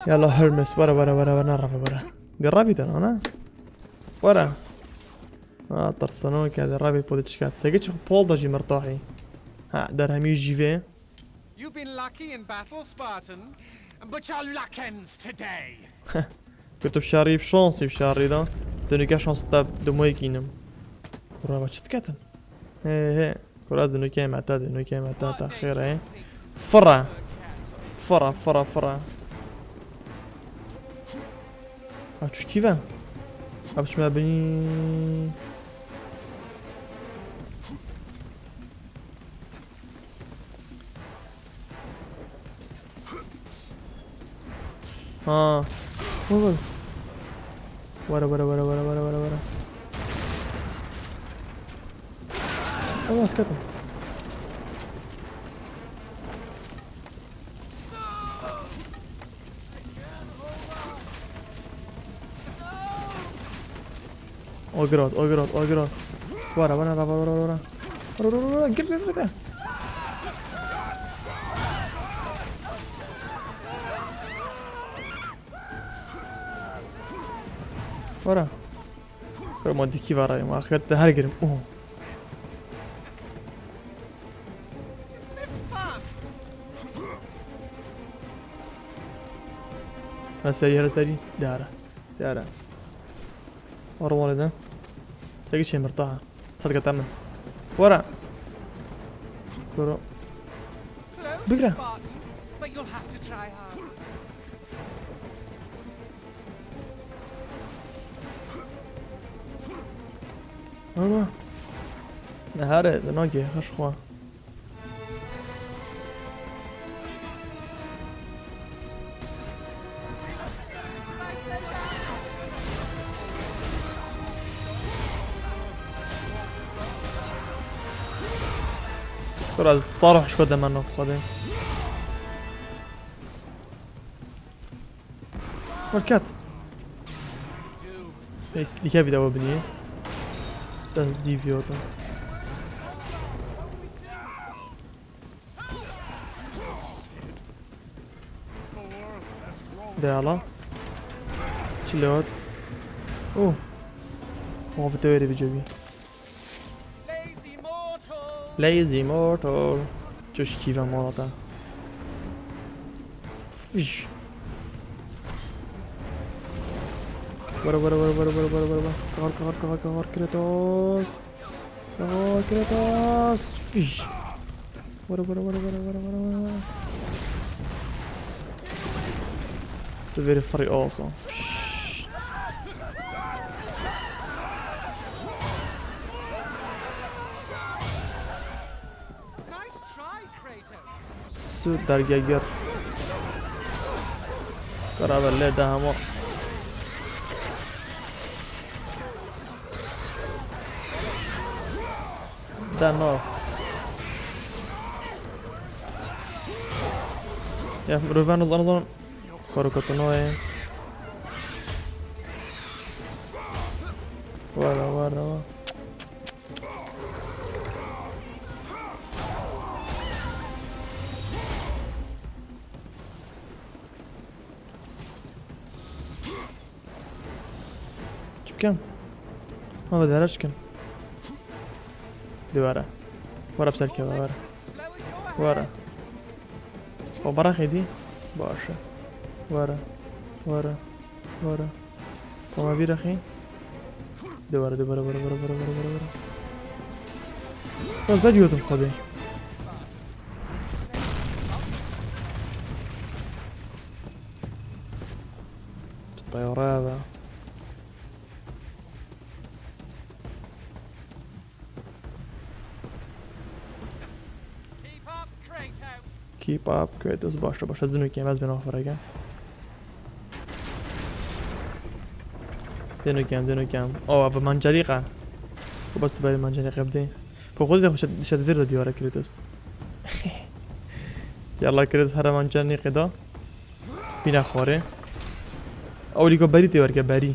يلا هرمس ورا نعرف ورا قربت انا ورا طرسنوك هذا رابي بودشكات ساقيتش بول داجي مرتاحي ها دار همي جيفي You've been lucky in battle, Spartan, but your luck ends today. كنت بشاري بشانسي بشاري لا دنوكا شانس تاب دموي كينم ورا باتشت كاتن هي كراز دنوكا معتاد تاخير ايه فرع شو كيفاه باش ما بني ورا خلاص كتب اقرأ ورا قرب ورا ما ادري كيف وراي ما اخذت هرقرم سري دارة ورا والده تلاقي شي مرتاحة صدقة تمام ورا بقرا But you'll have to try hard. ورا نهاري دناقي خش خوا كرة طارح شو قدام منه قدام والكات اللي كيف يدور بنيه تاس دي فيوتا ديالا شلوت هو في التويري بيجوبي Lazy mortal جوش كيفا مورتا فيش ورا كهار كريتوس فيش ورا The very free also Nice try, Kratos. سود در گگر قرار له ده همه ده نو یا روان از آنها کارو کتونوه ورا كم هذا دارش كم دي ورا بسركه ورا وبراخي دي باشا ورا وما بير اخي دي ورا بس بدي يوتم خدي الطيارة هذا Keep up Kratos باشه دنوکیم از بنا فرگم دنوکیم اوه منجلیقه بس برای منجلیقه بدي فخذ شد فيردا ديورا كريتوس يلا كريتوس هر منجلیقه دا بينا خوره اولي کو بری ديور که بری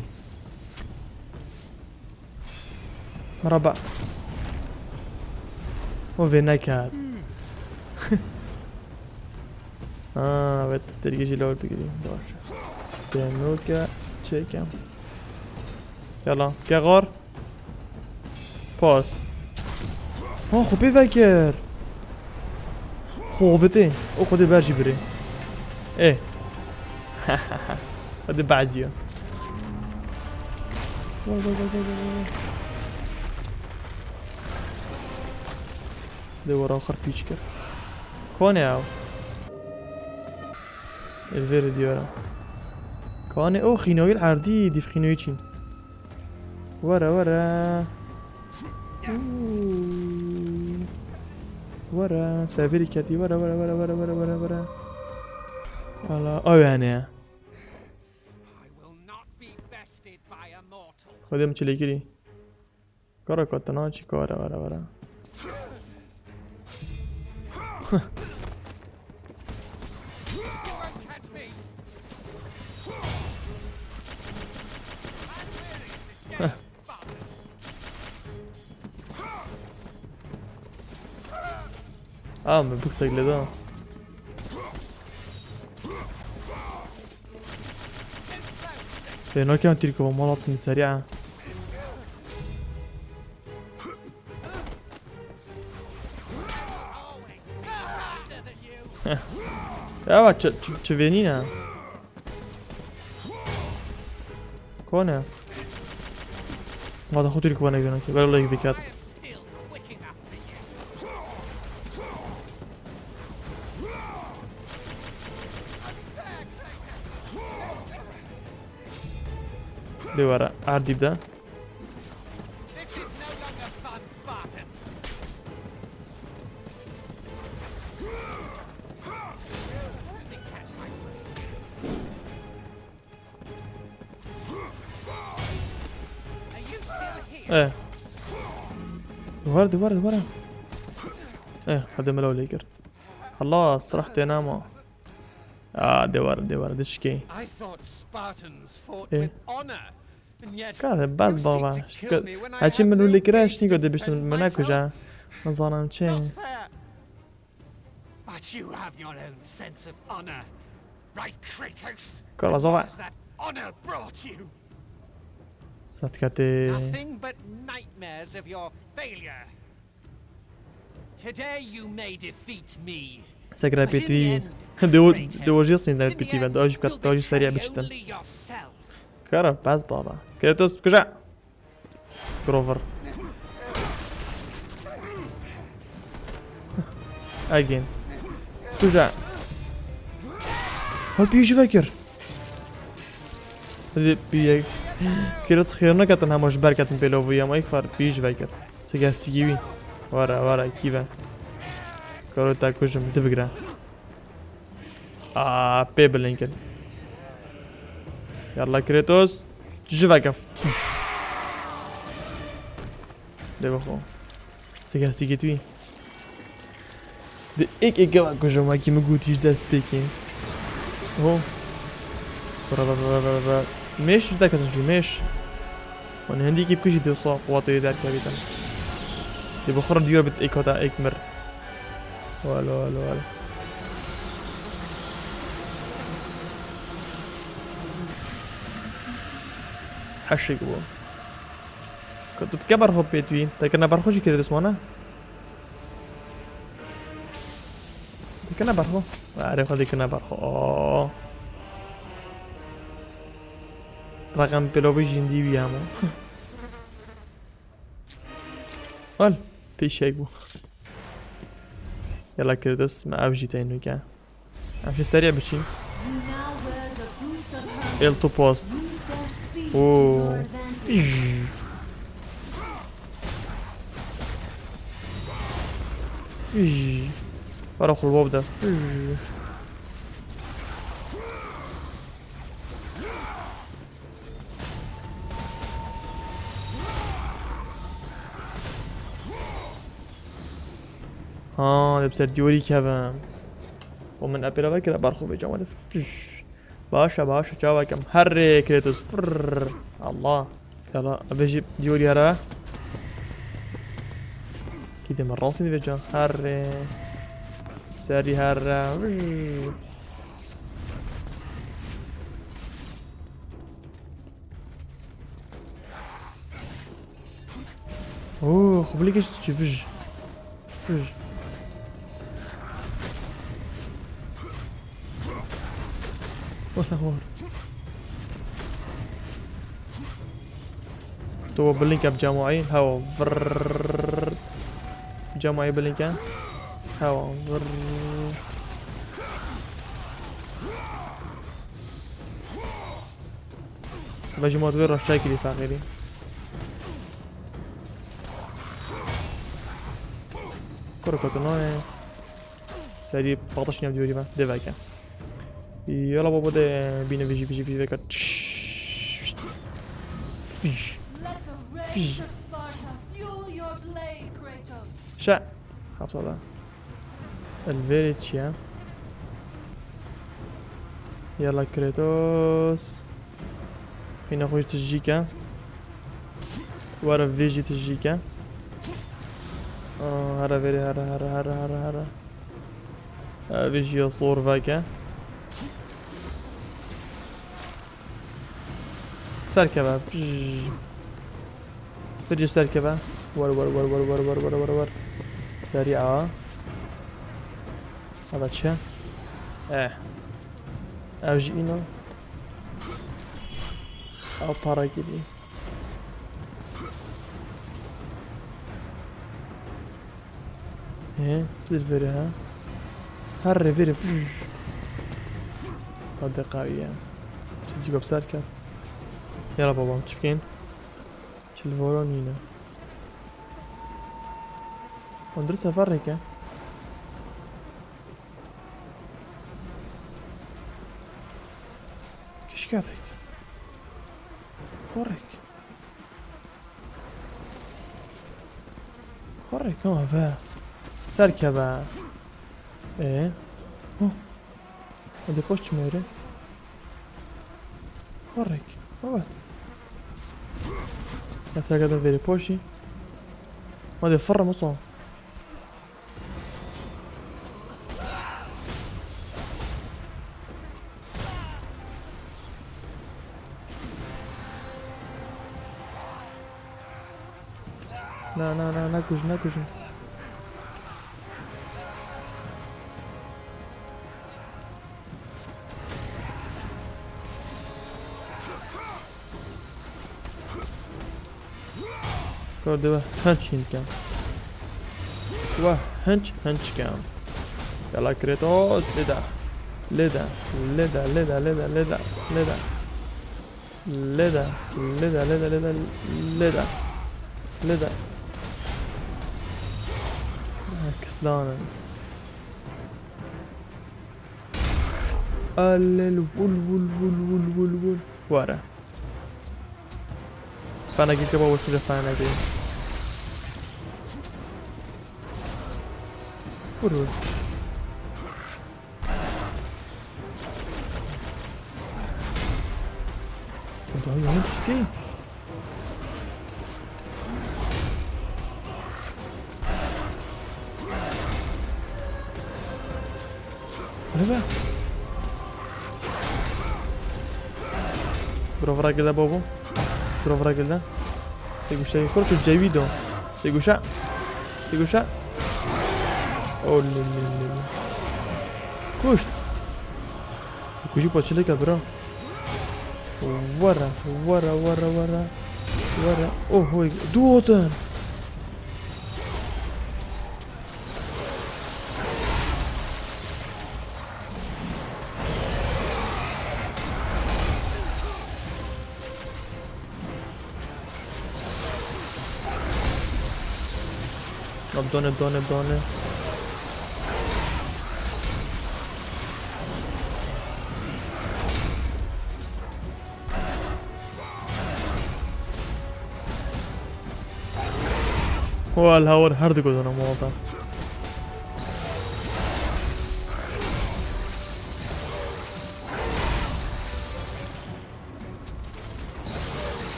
مربع و نکرد باید استرگیجی لول بگیریم باشه دموکا چکم یالا گغار پاس خب بفکر خوبته او خودی برجی بره هذا بعديه دور اخر بيشكر كوني او الفيري ديورا كوني او خينوي العردي دي في خينوي تشين ورا ورا سافري كاتي ورا والله او يعني خودم چلی کری کارا کاتنا چی کاره ورا من بوكسك لذا هنا كان تركوا مناطق سريعة يا تشوفينينا كونه هذا خطير كوانا يقولون كي ولا يذكر دي ورا عادي بدا ورا هذا ملو ليكر خلاص رحت انام دي ورا دشكي كان بس بابا هاتشي منو اللي كراش نيجو دي بيش منا كوجا نظام چه But you have your own sense of honor, right, Kratos? كلا زوا What has that honor brought you? ساتكاتي Nothing but nightmares of your failure. Today you may defeat me. سكرا بيتي دو جيسين ده بيتي بعد اجي كات اجي سريع بيشتن كارا بس بابا كريتوس كجا كروفر اجين كجا هل بيجي فكر هذي بيجي كريتوس خيرنا كاتن همش بركتن بلوفيا ما يكفر بيجي فكر تجاسيوي ورا كيفا كاروتا كوجم تبقرا بيبل يمكن يلا كريتوس جفاكف ده بخو سيجي توي ده ايك كوجم ما كي مقوتيش ده سبيكين هو برا مش ده كتنجي مش وانا هندي كيف كوجي دوصا قواتي دار كابيتان ده بخور ديور بت ايكوتا ايكمر ولا حشي قبول كنت بكبر هو بيتوين تكنا برخوشي كده اسمونا تكنا برخو عارف هذي كنا برخو رقم بلوبي جندي بيامو قال بيشي قبول يلا كريتوس ما ابجي تاني كا امشي سريع بتشين التو بوست اوه بروح الباب ده لبسر ديوري كذا ومن ابيلا بكره برخو بجمال باشا جاوا كم هري كريتوس الله يلا بجيب ديوري هرا كده من راسي بجا هري ساري هرا اوه خب ليش تشوفج فج ولا هور تو بلينك بجماعي هوا فر جماعي بلينك هوا فر باجي ما تغير الشايك اللي فاقيري كركة نوع سريع بغطش نيام ديوري ما دفاكا يلا بابا ده بينا فيجي فيجي فيجي فيجي فيش فيش شا خلاص هذا الفيريتشيا يلا كريتوس هنا خوش تجيكا ورا فيجي تجيكا هرا فيري هرا فيجي صور فاكا سركبة فيجي سركبة ور سريعة هذا تشا اوجي اينا او بارا كده ايه تدفري ها هر فيري فيش هذا قوية تزيقوا بسركب يلا بابا تشكين شلفورونينا وندرسها فرقة كيش كاتك خورك فا سركبة ايه هذا بوش ميري خورك نفسها قاعدة فيري بوشي هذا فرة مصر لا ناكوش كده هنش كام هنش كام يلا كريتوس لدا كسلانة ول ورا فانا قلت بابا وش فانا دي ورود انتو هاي نمشي هذا برافو راجل ده بابا برافو راجل ده تيجوشا كورتو جايبيدو تيجوشا اوه لي كوش كوشي باتشليكا برا ورا اوه هوي دوتن بدونه هو الهور هرد كودنا موضع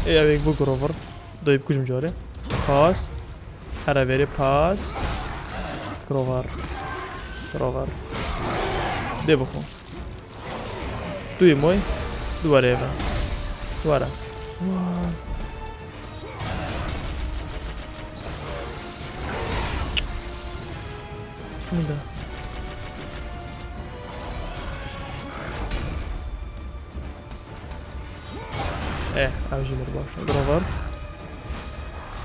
ايه ابيك بو كروفر دويب كوش مجاري باس هرا بيري باس كروفر دي بخو دوي موي دواري ايفا دوارا میده اوجی میره باشه برابر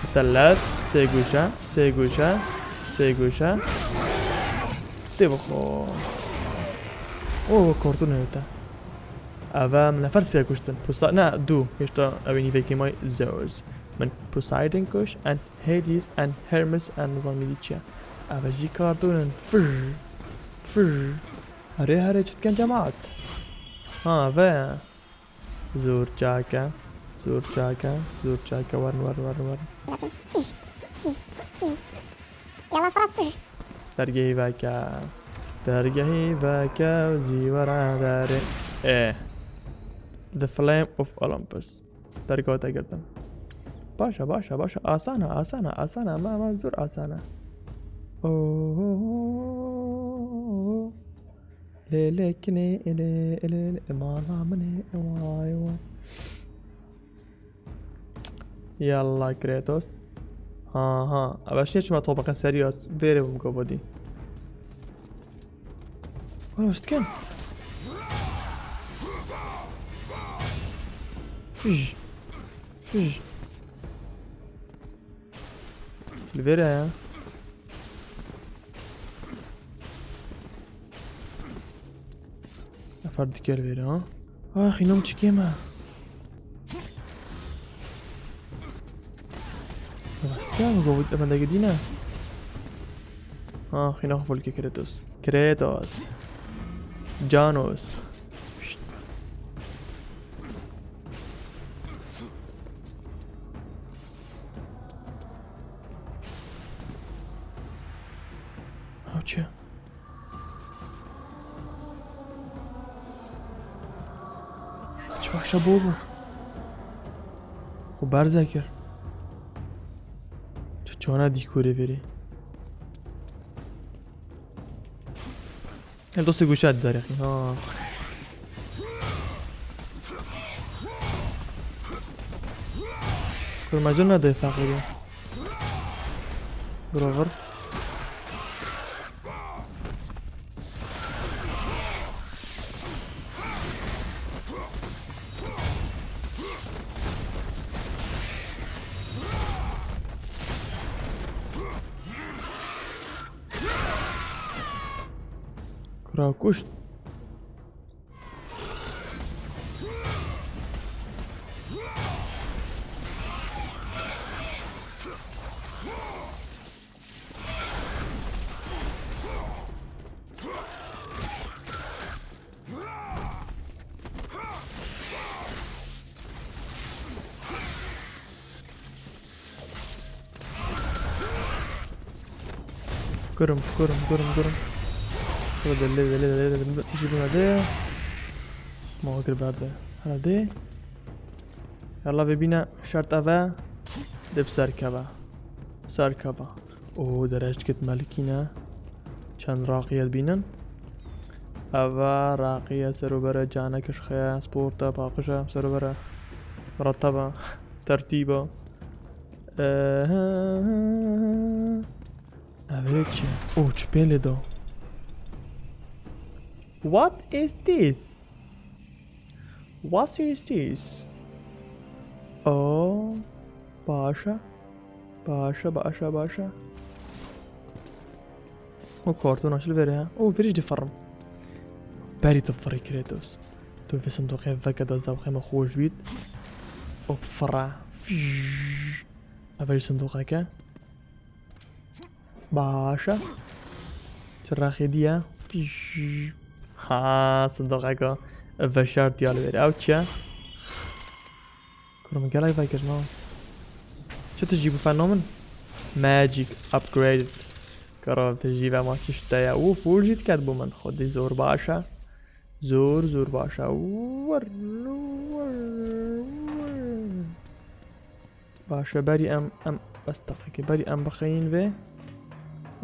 مثلث سه گوشه دی بخو اوه کارتون هیته اوه من نفر سه کشتن نه دو هشتا اوینی فیکی مای زوز من پوسایدن کش and Hades and Hermes and نظام میدی چیه اوه جی کارتونن فر هره چت کن جماعت ها اوه زور چاکا ورن يلا فرص درگهی وکا زیورا داره The Flame of Olympus درگاه تگردم باشه آسانه ما زور آسانه لیکنی مانا منی وای يلا كريتوس ها باش نيش ما طبقة سريوس فيري بمقبضي وانا وش كان فيج الفيري يا افرد كير الفيري ها اخي نوم تشكيما كم قوت من دقيقة خلينا نخفوا لك كريتوس جانوس اوتشا چه وحشة بابا وبار ذاكر چانا دیکوره بری هل دوست گوشت داره ها کل مجال نداره فقیره براور كشت كرم دل تجيبون هذا ما اقدر بعد هذا يلا ببينا شرط اوه دب سركبا او درجة كت ملكينا چند راقية بينن اوه راقية سروبرة جانكش خيا سبورتا باقشة سروبرة مرتبة ترتيبة اوه چه او چه بيلي دو What is this? What is this? Oh, Basha. او كارتون شو الفيري او فيريج دي فرم باري تفري كريتوس تو في صندوقين فكدا زاو خيمة خوش بيت او بفرع افاي صندوق هكا باشا تراخي ديا ها صندوق هكا فشار ديال الفيري او تشا كرم قال اي فايكر نو شو تجيبو فنومن ماجيك ابجريد كرم تجيبه ما تشتايا او فول جيت كاتبو من خودي زور باشا زور باشا ور باشا بري ام بستقك بري ام بخين في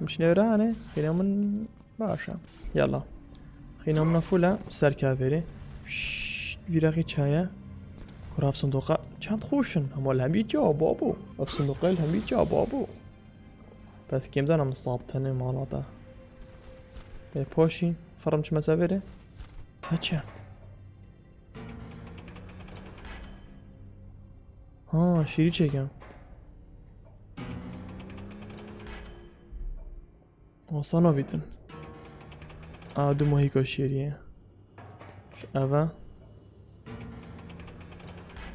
مش نورانه خلينا من باشا يلا خلينا من فولا سر كافيري ویرقی چایه کراف صندوقه چند خوشن همال همی جا بابو اف صندوقه همی جا بابو بس کم دارم صابتنه مالاته پاشین فرم چه مسافره هچه ها شیری چکم آسانا بیتن دو ماهی که شیریه اوه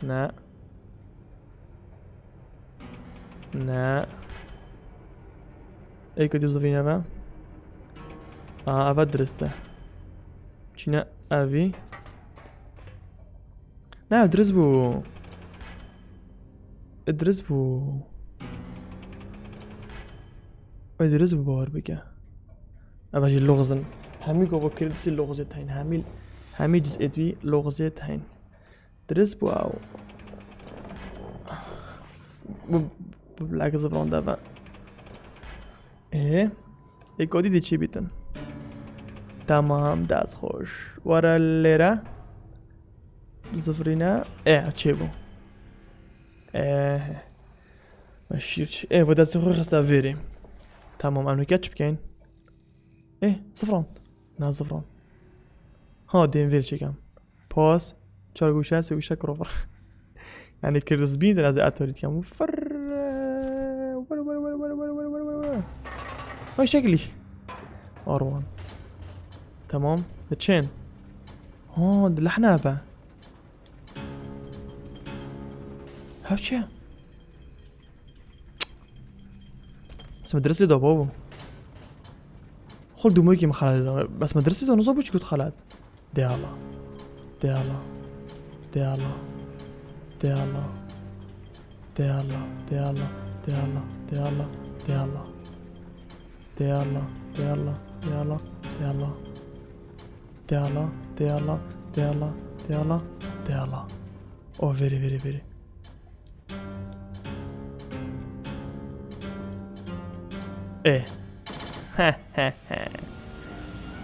نه نه ای که دیوز وین اوه اوه درسته چی نه اوی نه درست بو درست بو درست بو باور بگه اوه جی لغزن همی گو با کردسی لغزه تاین همی جز ادوی لغزه تاین درست بو او بلعک زفران دفع ای کودی دی چی بیتن تمام دست خوش ورا لیره زفرینه چی بو ماشیر چی و دست خوش خسته ویریم تمام امنوکت چی بکن زفران نه زفران ها دیم ویر چکم پاس 4 گوشه 3 گوشه کروفر یعنی کرز بین از اتاریت کم فر های شکلی آروان تمام چین ها لحنه افا ها چه بس مدرسة دا بابا خل دومويكي مخلد دا بس مدرسة دا نصابو چي كنت خلد دي الله دي الله دي الله دي الله دي الله دي الله دي الله دي الله دي الله دي الله دي الله دي الله دي الله دي الله دي الله دي الله دي الله دي الله oh very very very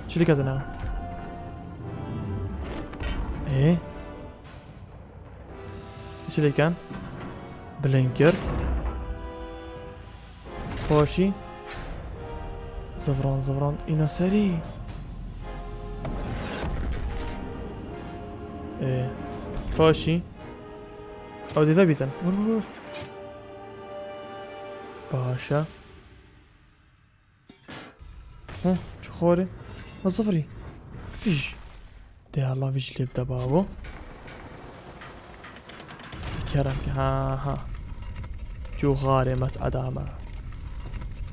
شو اللي كاتنا ايش اللي كان بلينكر خوشي زفران اینا سری خوشي او دفع بیتن باشا چه خوره صفری فيش ده الله فيش اللي بدا بابو كرمك ها جو غاري مسعد عما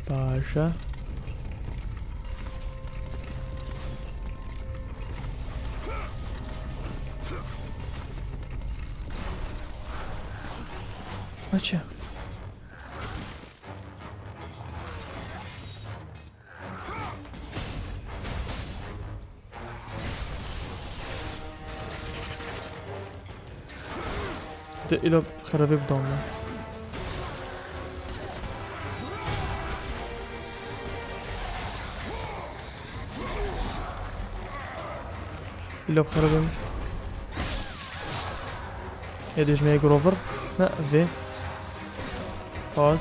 باشا ماشي إلى خرابي بدونا إلى بخرابي يديش مية جروفر لا في باس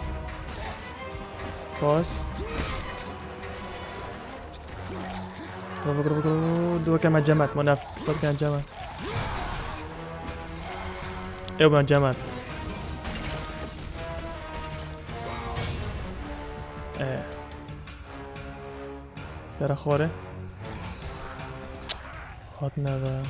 جروفر دو كمان جمعت مناف دو كمان جمعت ايوه بان جمال در خوره هات نبا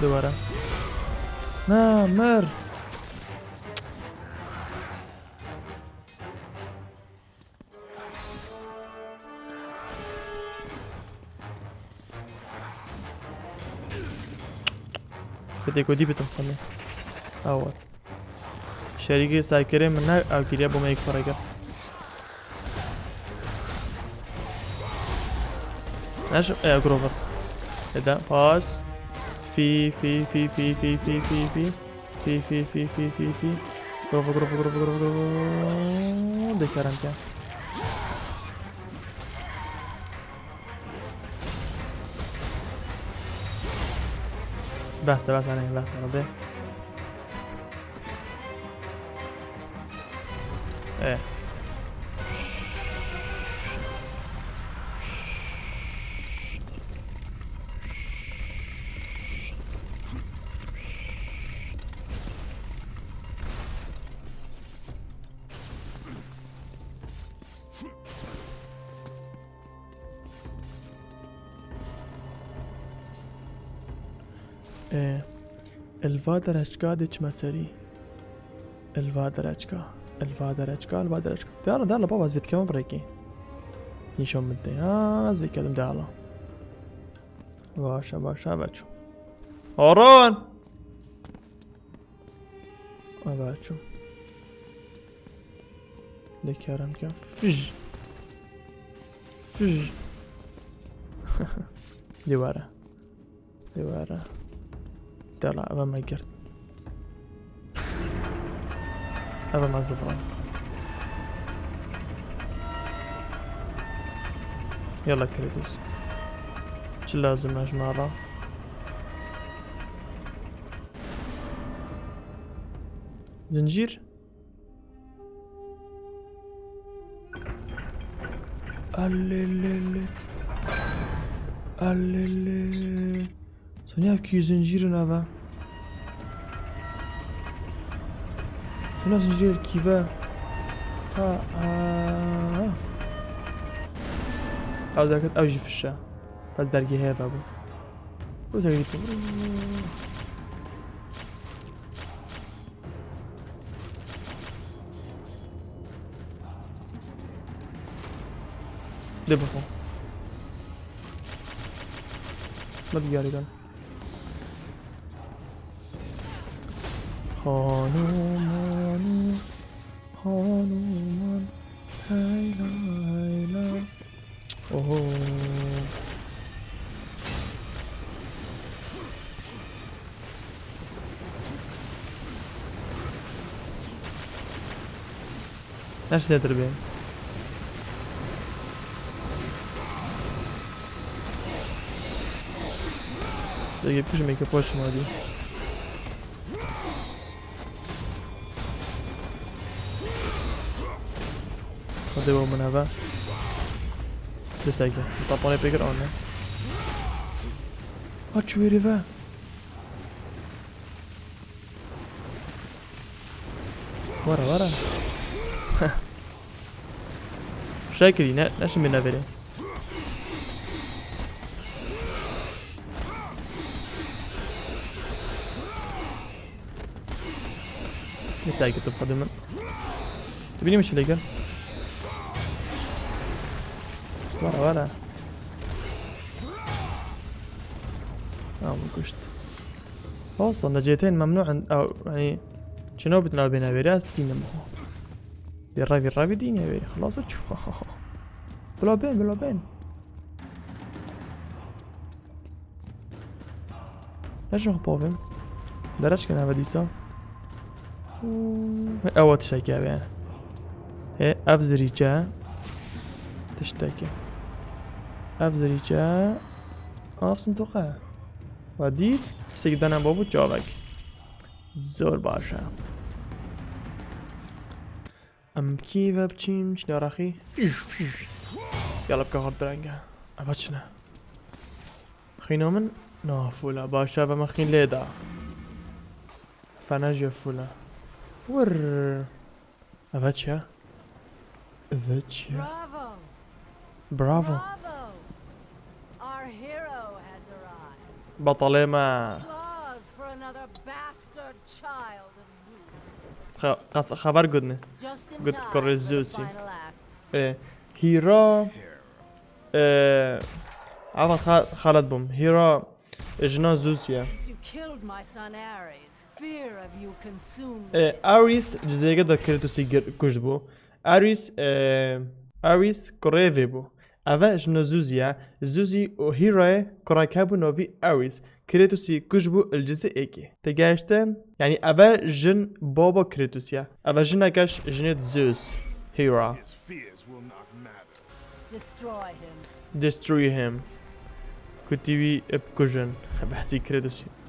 دوباره نه مر بديكو دي بتنخلي اول شريكي سايكري منها او كريا بو ميك فرقه ايش جروفر ده باس في جروفر ده كرنتا بس نه بس ده الوا درجكا ديش مساري الوا درجكا دالا بابا زفيت كمان بريكي نشوف مدي زفيت كلام دالا باشا باتشو هورون باتشو دكارم كان فج دوارة دالا أبا ما يقرد أبا ما الزفران يلا كريتوس شو لازم يا جماعة زنجير اللي سونيا كي زنجير نابا سونيا زنجير كيفا او ذاك اوجي في الشا بس درجي هي بابا وزايد دبخو ما بيجاري كان خانومان هيلا اوه ايش زاد ربيع دقيقة كل ميكا بوش مادي خذوا من هذا دسايكا طابوني بيجر اون هاتشو ريفا ورا شاكري ناش من نافري دسايكا تقدم تبيني مش ليجر ورا من كشت اصلا نجيتين ممنوع او يعني شنو بتناول بين افيراس دين مخو بالرافي دين يا بيه خلاص تشوف بلا بين ليش بوفم درج كان هذا ديسا او تشكي يعني هي افزريجا تشتكي افزريجا صندوقه ودي سيدنا بابو جاوك زور باشا ام كيف بچيم شنو راخي يلا بكا هارد درنگا اباچنا خينو من نافولا باشا بمخين ليدا فناجي فولا ور اباچا برافو Our hero has arrived. بطلي ما Applause for another bastard child of Zeus. خبر قدني Just in قد time كوري for the زوسي final act. هيرا عفوا خالد بوم هيرا جنا زوسيا Since you killed my son Ares, fear of you consumes it. اريس جزيجة دا كريتوسي كجبو اريس كوريفي بو اوا جنا زوزي و هيرا كوراكابو نوفي اريس كريتوسي كجبو الجزء ايكي تجاشتن يعني اوا جن بابا كريتوسيا اوا جنا كاش جنت زوس هيرا His fears will not matter. Destroy him. destroy him كتبي بكجن بحسي كريتوسي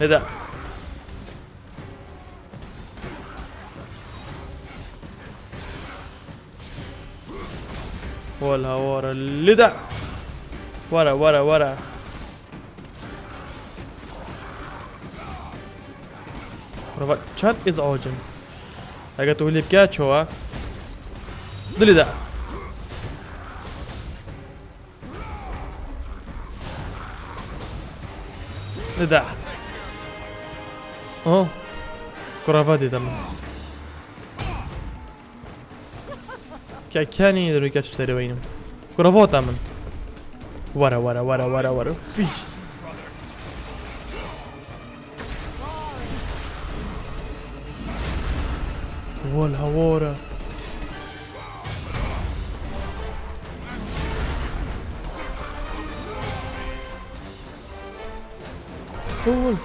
هدا ولا ورا لدا ورا Chat is ağacın. Eğer tu hilip kya çoğa. Dili da. Lida. Oh. Kuravadi tamam. كاني يقدروا يكشف سري وينهم كرافوتا من ورا فيش ولا ورا قول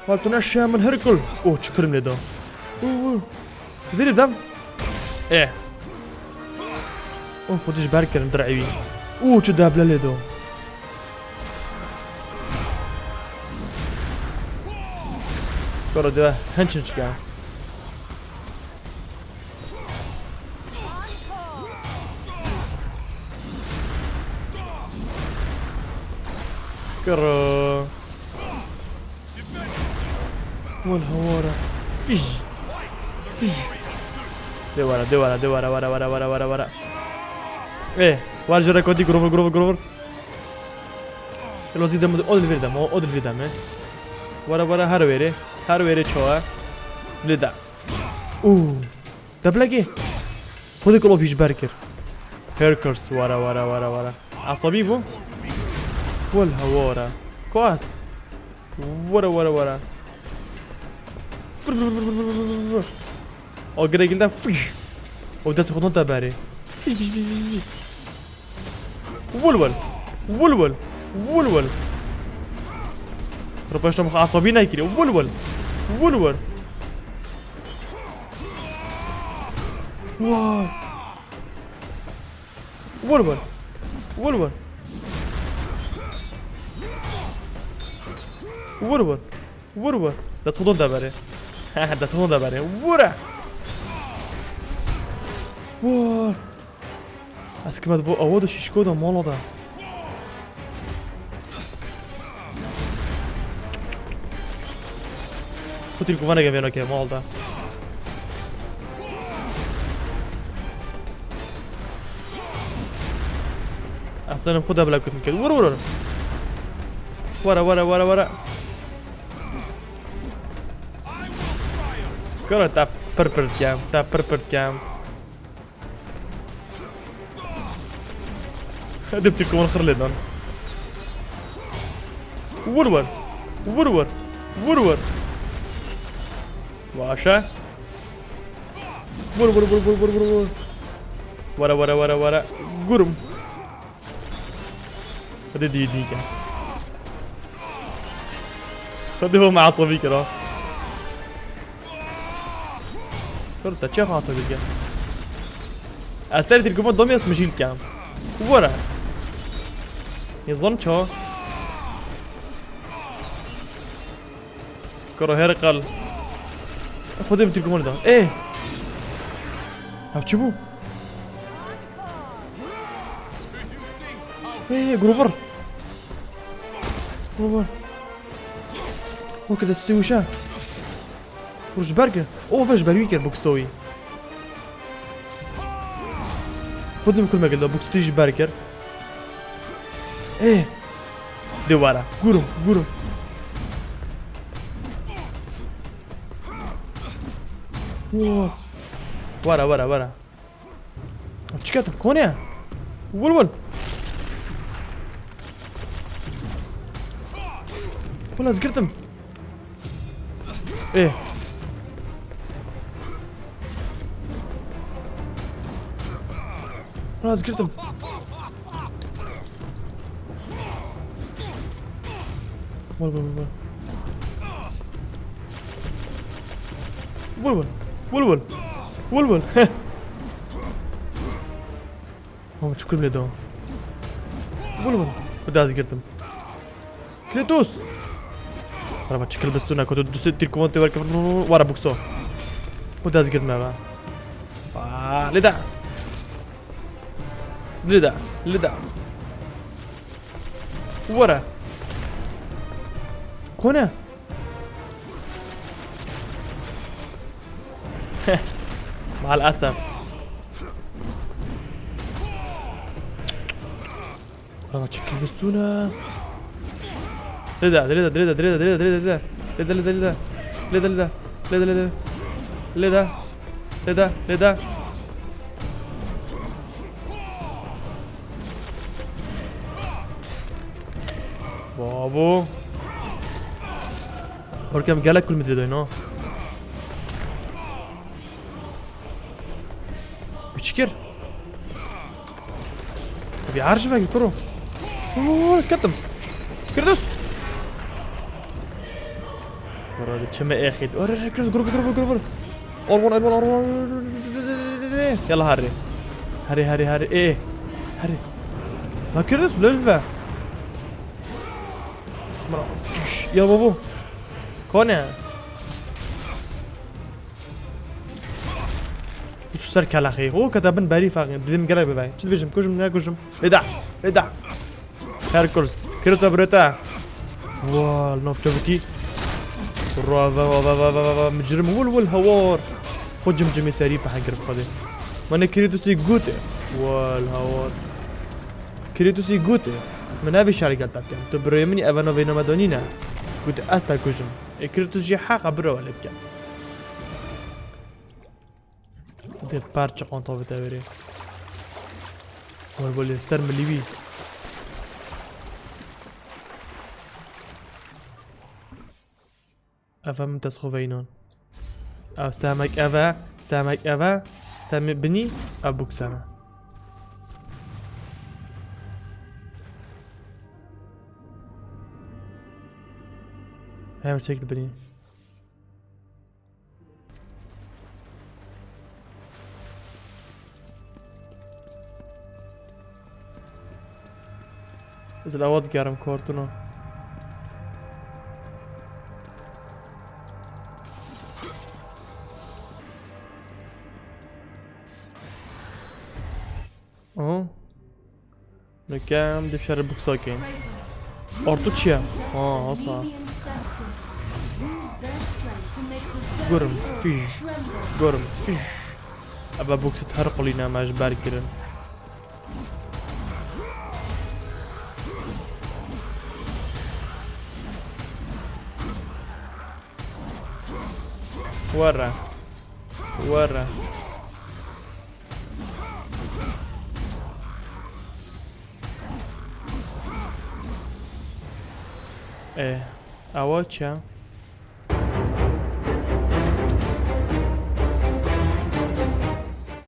قلت نشا من هركل اوه شكرا لي ده قول ذي دم ايه اوه خدش بركر درعي اوه شو دابله لي دو كرة ده هنشنش كان كرة والهوارة فيش دي ورا ايه وارجع كودي جروفر لو زيد اودل فيدم ورا هر چوه لدا اوه دبلگی خود کلو فيش بركر هيركلز ورا عصبي بو والهوارة كواس ورا او گره گلده فيش او دست خودون تباره ولول رباش نمخ عصبي نايكري ولول واو ولول دست خودون تباره دست خودون تباره ورا واو اسكمت فو اودو شيشكودا مولودا خود الكوفانا جميلة كده مولدا احسن خدها بلا كنت كده ورا كرة تا بربر كام دبتي كمان خر لدان ورور ورور ورور واشا ورور ورور ورور ورور ورا ورا ورا ورا قرم هذا دي ديكا خذي هو مع صبيك راه شرطة چه خاصة بيجا أسترد الجمهور ضمي اسم جيل كام ورا يظن شو كرة هيرقل خذي بنت الجمهور ده ايه هبتشبو ايه جروفر جروفر هو كده تستوي شاه وش برجر اوه فاش بريكر بوكسوي خذني من كل ما قلت بوكس تيجي برجر ايه دوارا قرم قرم ورا ورا ورا تشكاتم كونيا ول والله زقرتم ايه والله زقرتم ول ول هم شكون من هذا ول ودا زقرتم كريتوس راه بتشكل بسونا كنت دوس دير كومونتي ورا بوكسو ودا زقرتنا بقى لدا لدا لدا ورا كونا مع الأسف راه تشكل بستونا لدا لدا لدا لدا لدا لدا لدا لدا لدا لدا لدا لدا لدا بابو بركم قالك كل مدري داينو بشكر بيعرج فيك الكرو اوه تكتم كردوس ورا تشمع اخي ورا كردوس جروف اول يلا هاري هاري هاري هاري ايه هاري ما كردوس للفا يا بابو كونه سر كلا اخي هو كتبن بري فاق ديم قريب باي شد بيجم كوجم ناكوجم ادع ادع هيركلز كرتا برتا وال نوف جبكي رافا مجرم ول هوار خد جمجمي سريع بحقر بخدي وانا كريتوسي جوتي والهوار كريتوسي جوتي من ابي شاري قلت كان تبريمني ابانا بين مدونينا قلت استا كوجم كريتوس جي حق برو ولا كان ده parça konta بتاوري والبولي سر مليبي افهم تسخوفينون او سامك افا سامك افا سام بني ابوك سما هاي شكل بني از الأواد گرم کارتونا نكام دي بشار بوكساكين أرتو تشيا صح قرم فيش قرم فيش أبا بوكسة هرقلينا ماش باركرن ورا ورا ئێ ئەوە چە